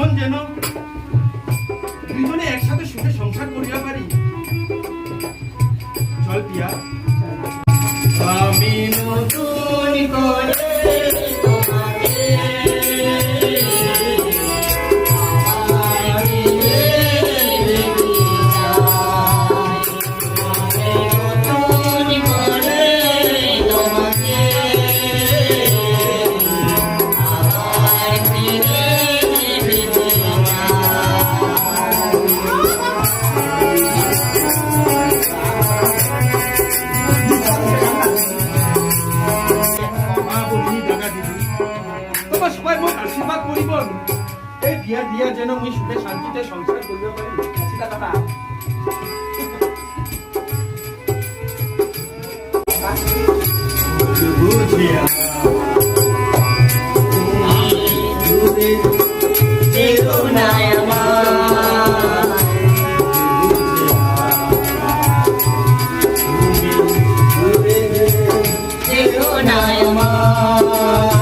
দুইজন যেন দুইজনে একসাথে সুখে সংসার করিয়া পারি। চল পিয়া। আমি নতুন করে আশীর্বাদ করিব এই বিয়া দিয়া যেন মুই সুখে শান্তিতে সংসার করিব পারি। আচ্ছা দাদা বুঝিয়া Nayama